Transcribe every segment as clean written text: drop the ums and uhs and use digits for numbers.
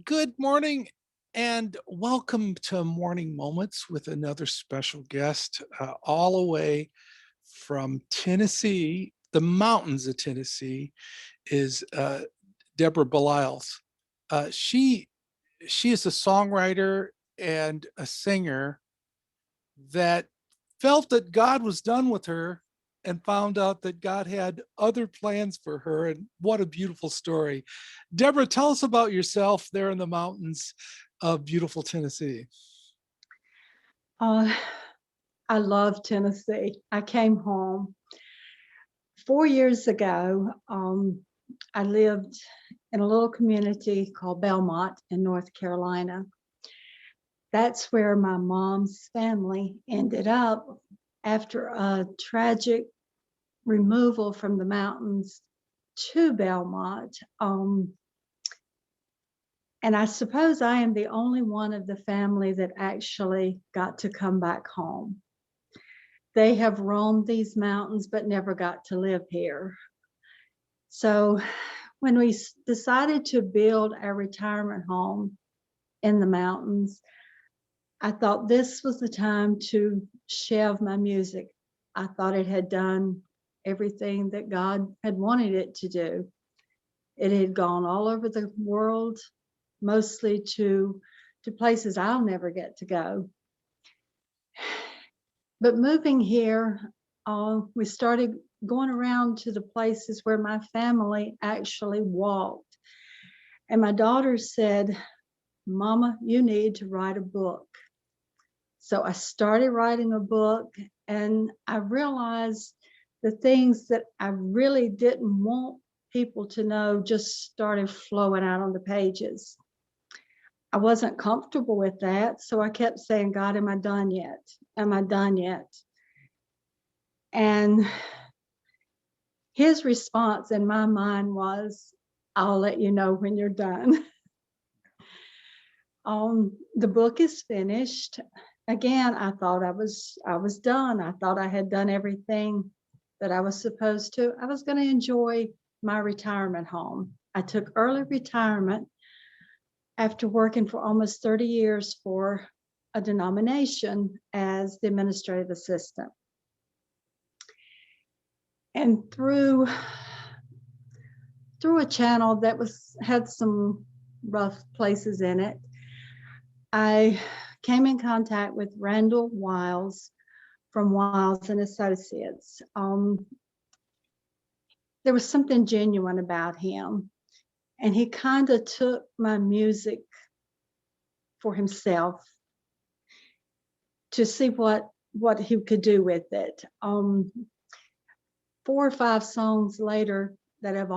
Good morning and welcome to Morning Moments with another special guest, all the way from Tennessee. The mountains of Tennessee is Deborah Baliles. She is a songwriter and a singer that felt that God was done with her and found out that God had other plans for her. And what a beautiful story. Deborah, tell us about yourself there in the mountains of beautiful Tennessee. Uh, I love Tennessee. I came home 4 years ago. I lived in a little community called Belmont in North Carolina. That's where my mom's family ended up after a tragic removal from the mountains to Belmont. And I suppose I am the only one of the family that actually got to come back home. They have roamed these mountains but never got to live here. So when we decided to build our retirement home in the mountains, I thought this was the time to shelve my music. I thought it had done everything that God had wanted it to do. It had gone all over the world, mostly to places I'll never get to go. But moving here, we started going around to the places where my family actually walked. And my daughter said, Mama, you need to write a book. So I started writing a book, and I realized the things that I really didn't want people to know just started flowing out on the pages. I wasn't comfortable with that. So I kept saying, God, am I done yet? Am I done yet? And his response in my mind was, I'll let you know when you're done. The book is finished. Again, I thought I was done. I thought I had done everything that I was supposed to. I was going to enjoy my retirement home. I took early retirement after working for almost 30 years for a denomination as the administrative assistant. And through a channel that had some rough places in it, I came in contact with Randall Wiles from Wiles and Associates. There was something genuine about him, and he kind of took my music for himself to see what he could do with it. 4 or 5 songs later that have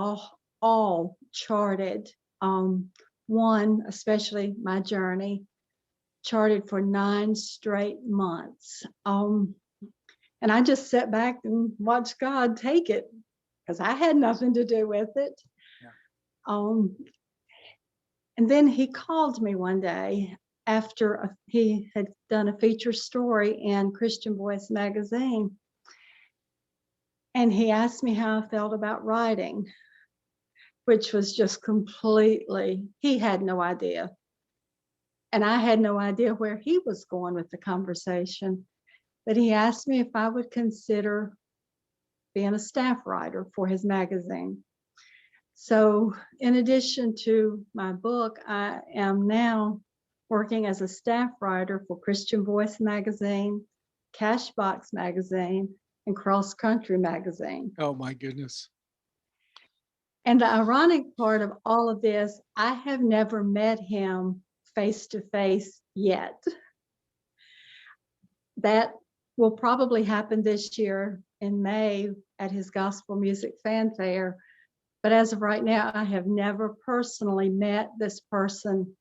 all charted. One, especially My Journey, charted for 9 straight months. And I just sat back and watched God take it because I had nothing to do with it. Yeah. And then he called me one day after he had done a feature story in Christian Voice magazine. And he asked me how I felt about writing, which was just completely, he had no idea. And I had no idea where he was going with the conversation. But he asked me if I would consider being a staff writer for his magazine. So, in addition to my book, I am now working as a staff writer for Christian Voice magazine, Cashbox magazine, and Cross Country magazine. Oh, my goodness. And the ironic part of all of this, I have never met him face to face yet. That will probably happen this year in May at his gospel music fanfare. But as of right now, I have never personally met this person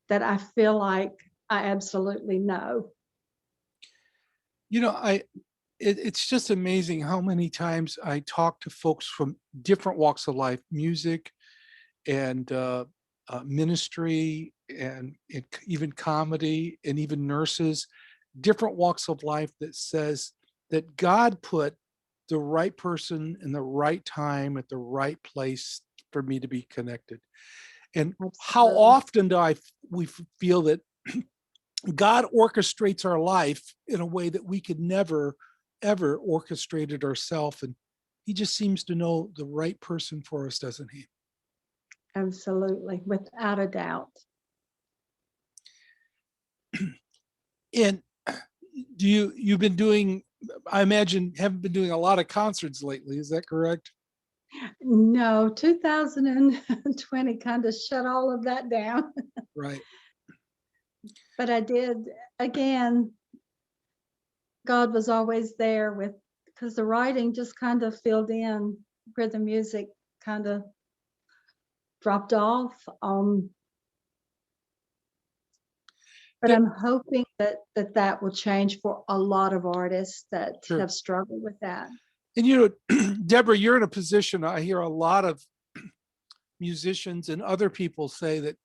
that I feel like I absolutely know. You know, it's just amazing how many times I talk to folks from different walks of life, music and ministry and even comedy and even nurses, different walks of life that says that God put the right person in the right time at the right place for me to be connected. And how Absolutely. often we feel that God orchestrates our life in a way that we could never, ever orchestrate it ourselves. And he just seems to know the right person for us, doesn't he? Absolutely. Without a doubt. And you've been doing, I imagine, haven't been doing a lot of concerts lately. Is that correct? No, 2020 kind of shut all of that down. Right. But I did, again, God was always there with, because the writing just kind of filled in where the music kind of dropped off. But De- I'm hoping that will change for a lot of artists that sure. have struggled with that. And Deborah, you're in a position, I hear a lot of musicians and other people say that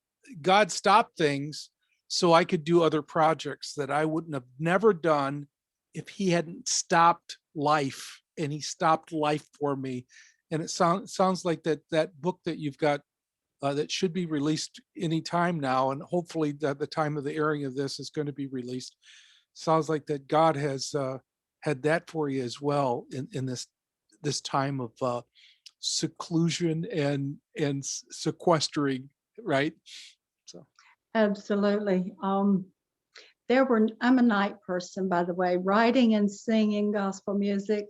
God stopped things so I could do other projects that I wouldn't have never done if he hadn't stopped life, and he stopped life for me. And it sounds like that book that you've got that should be released any time now, and hopefully at the time of the airing of this is going to be released. Sounds like that God has had that for you as well in this time of seclusion and sequestering, right? So Absolutely. I'm a night person, by the way. Writing and singing gospel music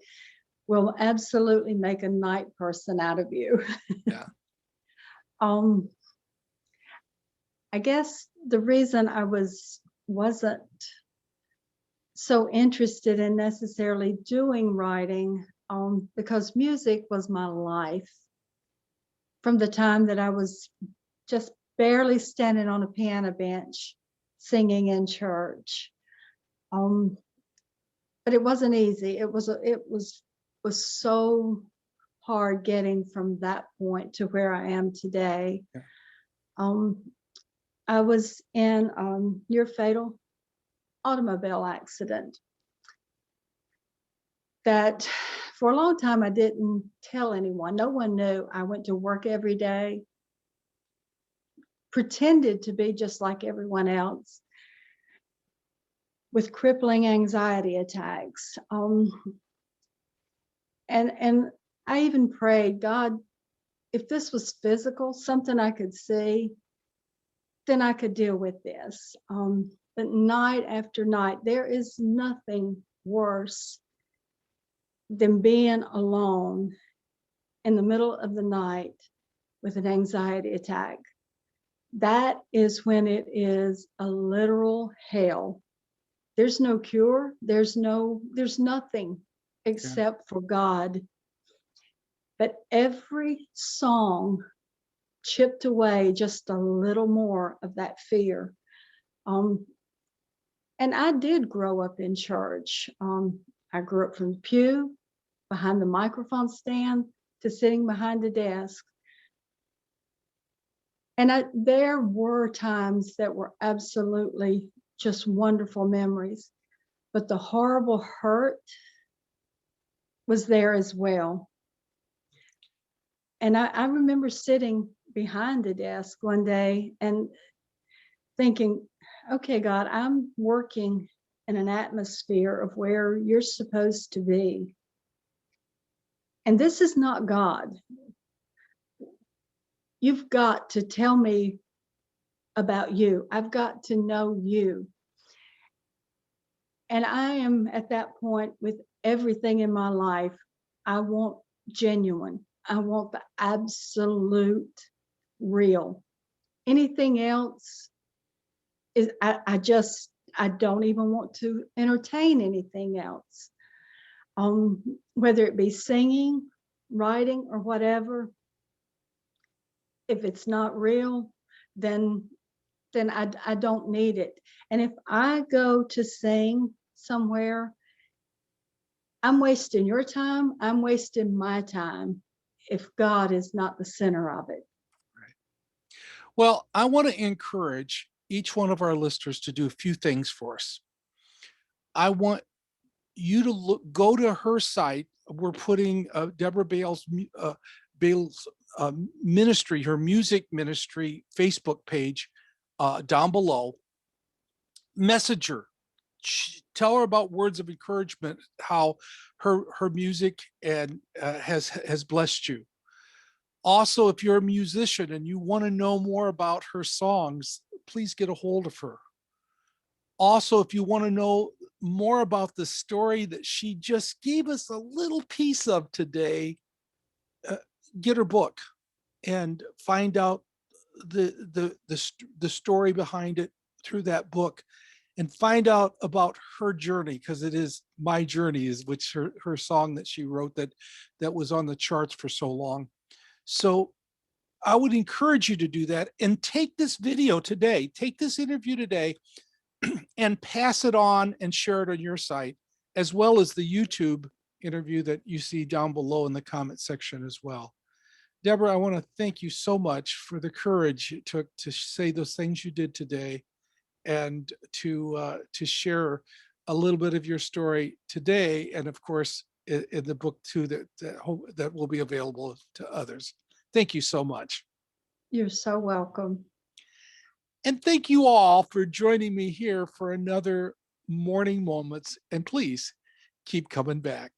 will absolutely make a night person out of you. yeah, um, I guess the reason wasn't so interested in necessarily doing writing, because music was my life from the time that I was just barely standing on a piano bench singing in church. Um, but it wasn't easy. It was so hard getting from that point to where I am today. yeah, Um, I was in near fatal automobile accident that for a long time I didn't tell anyone. No one knew. I went to work every day, pretended to be just like everyone else with crippling anxiety attacks. And I even prayed, God, if this was physical, something I could see, then I could deal with this. But night after night, there is nothing worse than being alone in the middle of the night with an anxiety attack. That is when it is a literal hell. There's no cure. There's nothing yeah. except for God. But every song chipped away just a little more of that fear. Um, and I did grow up in church. I grew up from the pew, behind the microphone stand, to sitting behind the desk. And there were times that were absolutely just wonderful memories, but the horrible hurt was there as well. And I remember sitting behind the desk one day and thinking, okay, God, I'm working in an atmosphere of where you're supposed to be. And this is not God. You've got to tell me about you. I've got to know you. And I am at that point with everything in my life. I want genuine. I want the absolute real. Anything else is, I don't even want to entertain anything else. Whether it be singing, writing, or whatever, if it's not real, then I don't need it. And if I go to sing somewhere, I'm wasting your time, I'm wasting my time if God is not the center of it. Right. Well, I want to encourage each one of our listeners to do a few things for us. I want you to go to her site. We're putting Deborah Bales ministry, her music ministry Facebook page down below. Message her, tell her about words of encouragement, how her music and has blessed you. Also, if you're a musician and you want to know more about her songs, please get a hold of her. Also, if you want to know more about the story that she just gave us a little piece of today, uh, get her book and find out the story behind it through that book, and find out about her journey, because it is my journey, is which her song that she wrote that was on the charts for so long. So I would encourage you to do that, and take this video today, take this interview today, and pass it on and share it on your site, as well as the YouTube interview that you see down below in the comment section as well. Deborah, I want to thank you so much for the courage it took to say those things you did today, and to share a little bit of your story today, and of course in the book too, that will be available to others. Thank you so much. You're so welcome. And thank you all for joining me here for another Morning Moments. And please keep coming back.